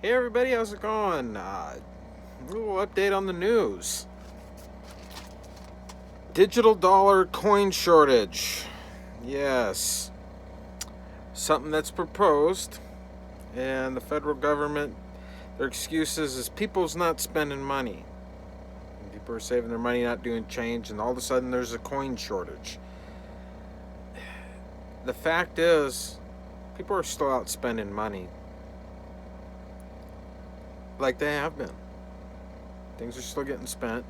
Hey everybody, how's it going? A little update on the news. Digital dollar coin shortage. Yes. Something that's proposed. And the federal government, their excuses is people's not spending money. People are saving their money, not doing change, and all of a sudden there's a coin shortage. The fact is, people are still out spending money. Like they have been. Things are still getting spent.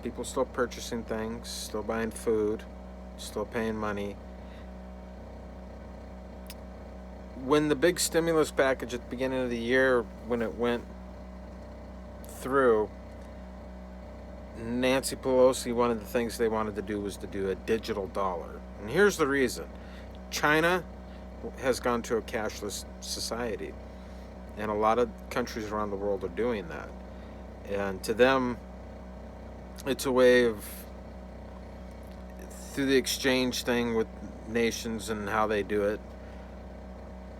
People still purchasing things, still buying food, still paying money. When the big stimulus package at the beginning of the year, when it went through, Nancy Pelosi, one of the things they wanted to do was to do a digital dollar. And here's the reason. China has gone to a cashless society. And a lot of countries around the world are doing that. And to them, it's a way of, through the exchange thing with nations and how they do it.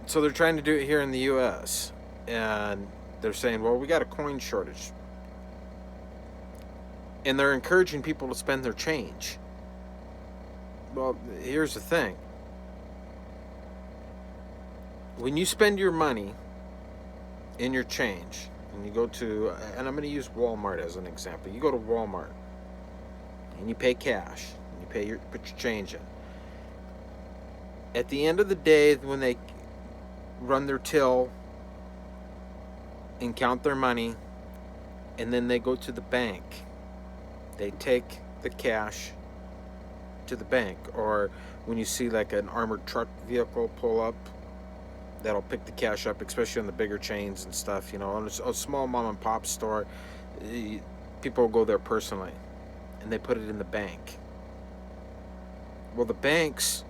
So they're trying to do it here in the U.S. And they're saying, well, we got a coin shortage. And they're encouraging people to spend their change. Well, here's the thing. When you spend your money in your change, and you go to, and I'm going to use Walmart as an example. You go to Walmart, and you pay cash, and you put your change in. At the end of the day, when they run their till and count their money, and then they go to the bank, they take the cash to the bank. Or when you see like an armored truck vehicle pull up, that'll pick the cash up, especially on the bigger chains and stuff. You know, on a small mom and pop store, people will go there personally, and they put it in the bank. Well, the banks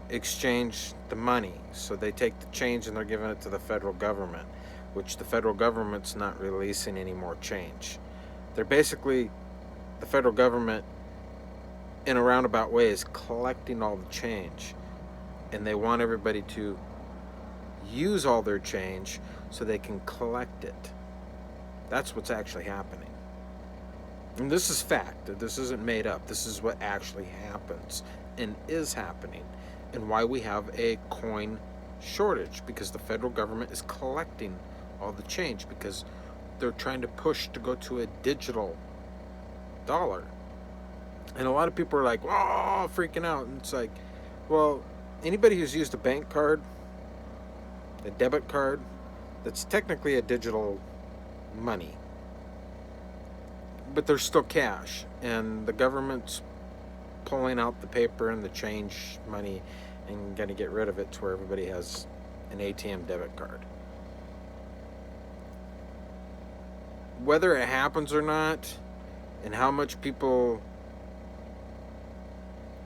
exchange the money, so they take the change and they're giving it to the federal government, which the federal government's not releasing any more change. They're basically, the federal government, in a roundabout way, is collecting all the change, and they want everybody to use all their change so they can collect it. That's what's actually happening. And this is fact. This isn't made up. This is what actually happens and is happening, and why we have a coin shortage, because the federal government is collecting all the change because they're trying to push to go to a digital dollar. And a lot of people are like, oh, freaking out. And it's like, well, anybody who's used a bank card, a debit card, that's technically a digital money, but there's still cash, and the government's pulling out the paper and the change money and going to get rid of it to where everybody has an ATM debit card. Whether it happens or not, and how much people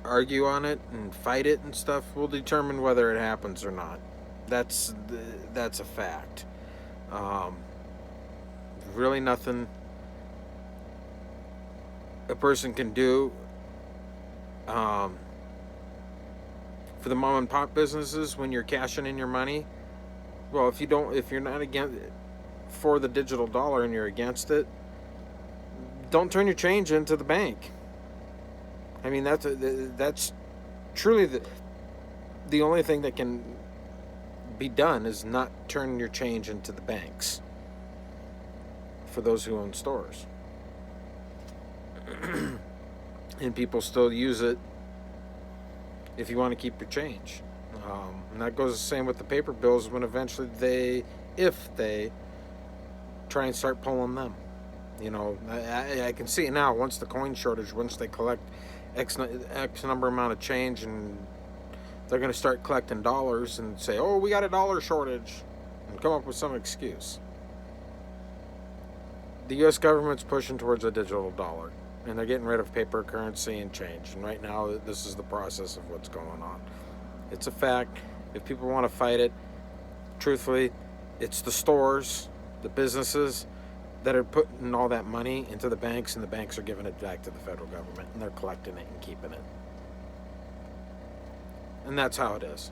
argue on it and fight it and stuff, will determine whether it happens or not. That's a fact. Really nothing a person can do. For the mom and pop businesses, when you're cashing in your money, well, if you're not for the digital dollar and you're against it, don't turn your change into the bank. I mean, that's truly the only thing that can be done, is not turn your change into the banks for those who own stores. And people still use it if you want to keep your change. And that goes the same with the paper bills, when eventually if they try and start pulling them. You know, I can see it now. Once the coin shortage, once they collect X number amount of change, and they're going to start collecting dollars and say, oh, we got a dollar shortage, and come up with some excuse. The U.S. government's pushing towards a digital dollar, and they're getting rid of paper currency and change. And right now, this is the process of what's going on. It's a fact. If people want to fight it, truthfully, it's the stores, the businesses that are putting all that money into the banks, and the banks are giving it back to the federal government, and they're collecting it and keeping it. And that's how it is.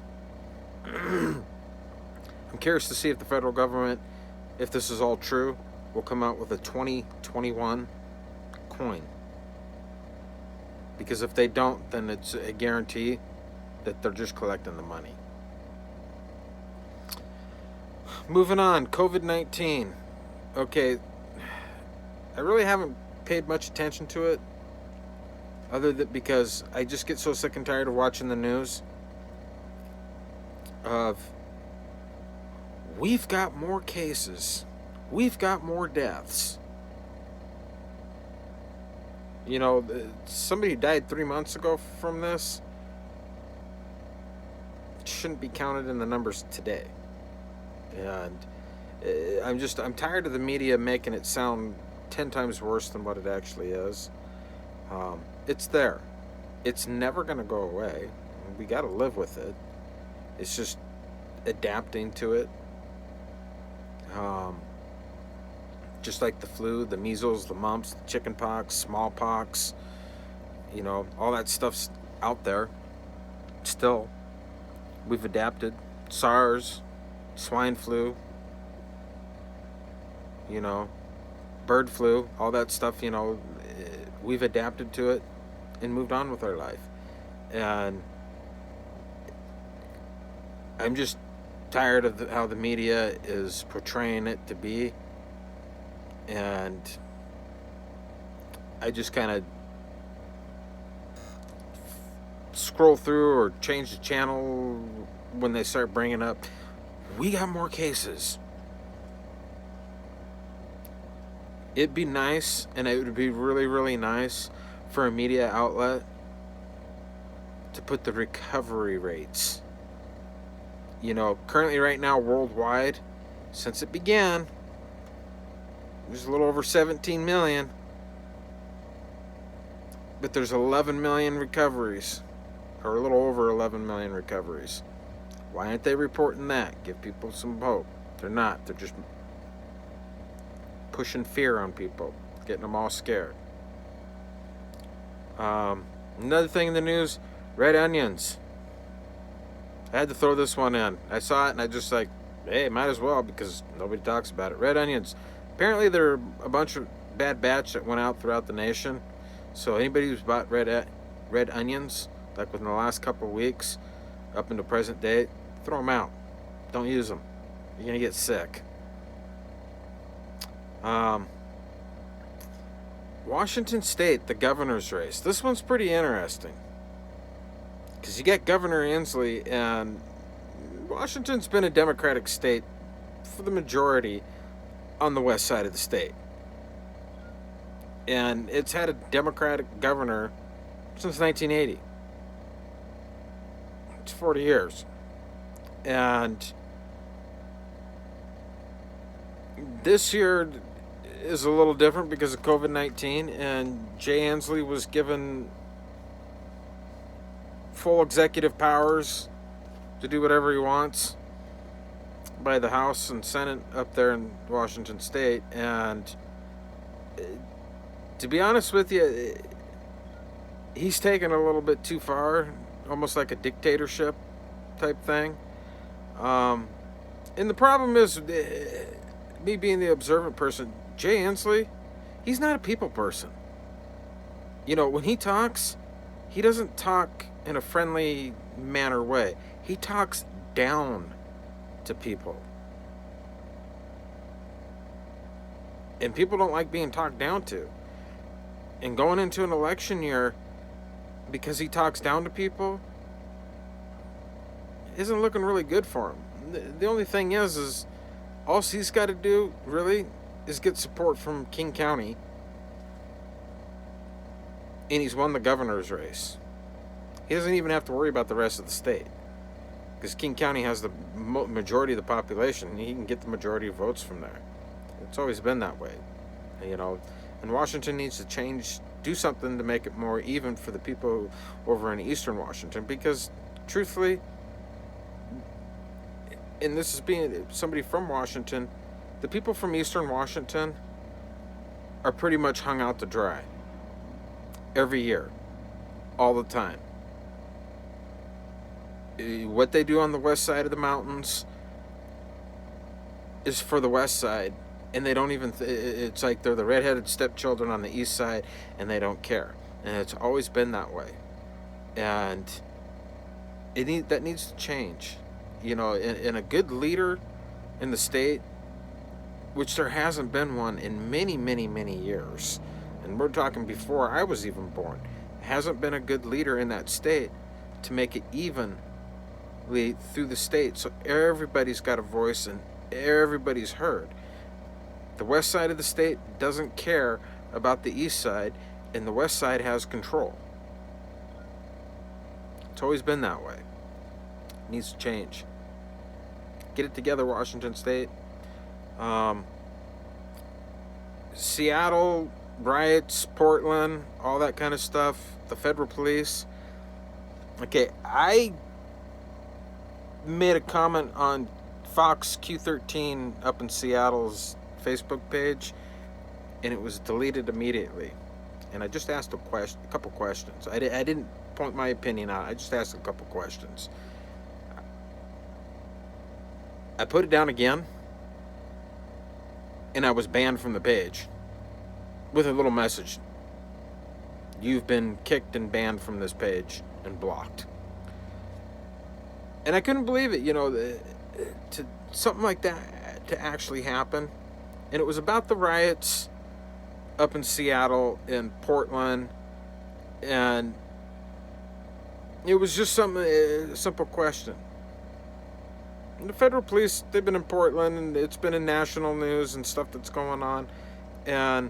I'm curious to see if the federal government, if this is all true, will come out with a 2021 coin. Because if they don't, then it's a guarantee that they're just collecting the money. Moving on, COVID-19. Okay, I really haven't paid much attention to it, other than because I just get so sick and tired of watching the news of we've got more cases, we've got more deaths. You know, somebody died 3 months ago from this. It shouldn't be counted in the numbers today. And I'm tired of the media making it sound 10 times worse than what it actually is. It's there. It's never going to go away. We got to live with it. It's just adapting to it. Just like the flu, the measles, the mumps, the chicken pox, smallpox, you know, all that stuff's out there. Still, we've adapted. SARS, swine flu, you know, bird flu, all that stuff, you know, we've adapted to it and moved on with our life. And I'm just tired of how the media is portraying it to be. And I just kind of scroll through or change the channel when they start bringing up, we got more cases. It'd be nice, and it would be really, really nice for a media outlet to put the recovery rates. You know, currently right now worldwide, since it began, there's a little over 17 million. But there's 11 million recoveries. Or a little over 11 million recoveries. Why aren't they reporting that? Give people some hope. They're not. They're just pushing fear on people. Getting them all scared. Another thing in the news, red onions. I had to throw this one in. I saw it and I just like, hey, might as well because nobody talks about it. Red onions. Apparently there are a bunch of bad batch that went out throughout the nation. So anybody who's bought red onions, like within the last couple of weeks, up into present day, throw them out. Don't use them. You're going to get sick. Washington State, the governor's race. This one's pretty interesting. Because you get Governor Inslee, and Washington's been a Democratic state for the majority on the west side of the state. And it's had a Democratic governor since 1980. It's 40 years. And this year is a little different because of COVID-19, and Jay Inslee was given full executive powers to do whatever he wants by the House and Senate up there in Washington State. And to be honest with you, he's taken a little bit too far, almost like a dictatorship type thing. And the problem is, me being the observant person, Jay Inslee, he's not a people person. You know, when he talks, he doesn't talk in a friendly manner way. He talks down to people. And people don't like being talked down to. And going into an election year, because he talks down to people, isn't looking really good for him. The only thing is all he's got to do, really, is get support from King County. And he's won the governor's race. He doesn't even have to worry about the rest of the state. Because King County has the majority of the population. And he can get the majority of votes from there. It's always been that way. You know, and Washington needs to change, do something to make it more even for the people over in eastern Washington. Because, truthfully, and this is being somebody from Washington, the people from eastern Washington are pretty much hung out to dry. Every year. All the time. What they do on the west side of the mountains, is for the West Side, and they don't even. It's like they're the redheaded stepchildren on the East Side, and they don't care. And it's always been that way, and that needs to change. You know, and a good leader in the state, which there hasn't been one in many, many, many years, and we're talking before I was even born, hasn't been a good leader in that state to make it evenly through the state, so everybody's got a voice and everybody's heard. The West Side of the state doesn't care about the East Side, and the West Side has control. It's always been that way. It needs to change. Get it together, Washington State. Seattle riots, Portland, all that kind of stuff, the federal police. Okay, I made a comment on Fox Q13 up in Seattle's Facebook page, and it was deleted immediately. And I just asked a couple questions. I didn't point my opinion out. I just asked a couple questions. I put it down again, and I was banned from the page with a little message. You've been kicked and banned from this page and blocked. And I couldn't believe it, you know, to something like that to actually happen. And it was about the riots up in Seattle and Portland, and it was just a simple question. And the federal police, they've been in Portland, and it's been in national news and stuff that's going on. And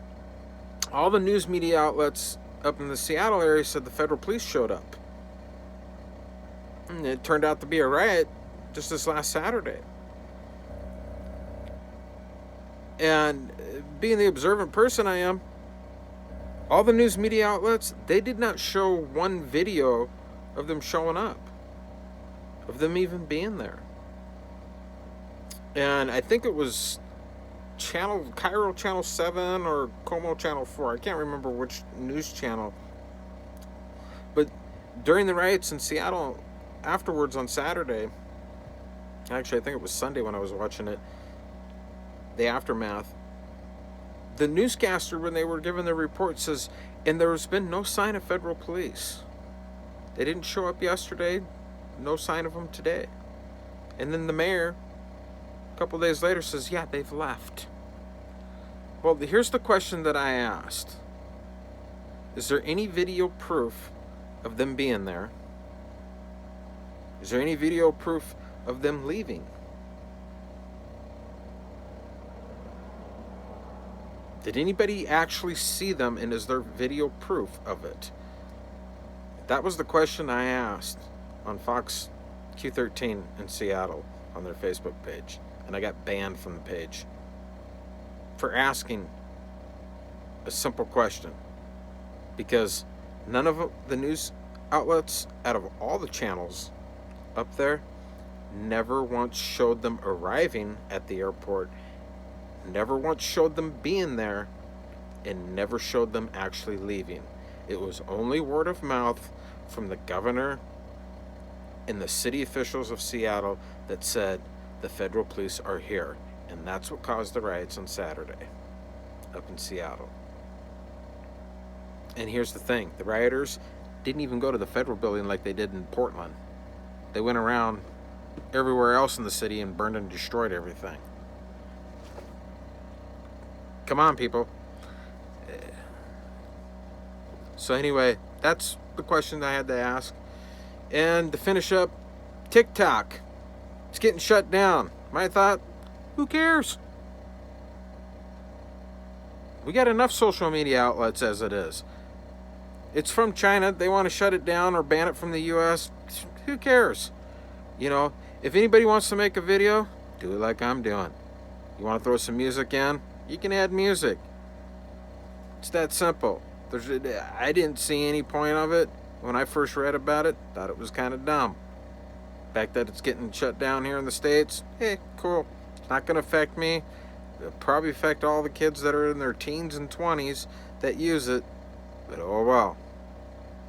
all the news media outlets up in the Seattle area said the federal police showed up. And it turned out to be a riot just this last Saturday. And being the observant person I am, all the news media outlets, they did not show one video of them showing up, of them even being there. And I think it was Cairo Channel 7 or Como Channel 4. I can't remember which news channel. But during the riots in Seattle, afterwards on Saturday, actually I think it was Sunday when I was watching it, the aftermath, the newscaster, when they were giving their report, says, and there's been no sign of federal police. They didn't show up yesterday, no sign of them today. And then the mayor, a couple days later, says, yeah, they've left. Well, here's the question that I asked. Is there any video proof of them being there? Is there any video proof of them leaving? Did anybody actually see them, and is there video proof of it? That was the question I asked on Fox Q13 in Seattle on their Facebook page, and I got banned from the page for asking a simple question, because none of the news outlets out of all the channels up there never once showed them arriving at the airport, never once showed them being there, and never showed them actually leaving. It was only word of mouth from the governor and the city officials of Seattle that said the federal police are here. And that's what caused the riots on Saturday up in Seattle. And here's the thing. The rioters didn't even go to the federal building like they did in Portland. They went around everywhere else in the city and burned and destroyed everything. Come on, people. So anyway, that's the question I had to ask. And to finish up, TikTok. It's getting shut down. My thought, who cares? We got enough social media outlets as it is. It's from China. They want to shut it down or ban it from the U.S. Who cares? You know, if anybody wants to make a video, do it like I'm doing. You want to throw some music in? You can add music. It's that simple. I didn't see any point of it when I first read about it. Thought it was kind of dumb. The fact that it's getting shut down here in the States, hey, cool. It's not going to affect me. It'll probably affect all the kids that are in their teens and 20s that use it. But oh well.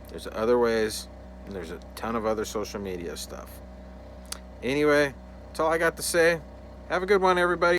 There's other ways, and there's a ton of other social media stuff. Anyway, that's all I got to say. Have a good one, everybody.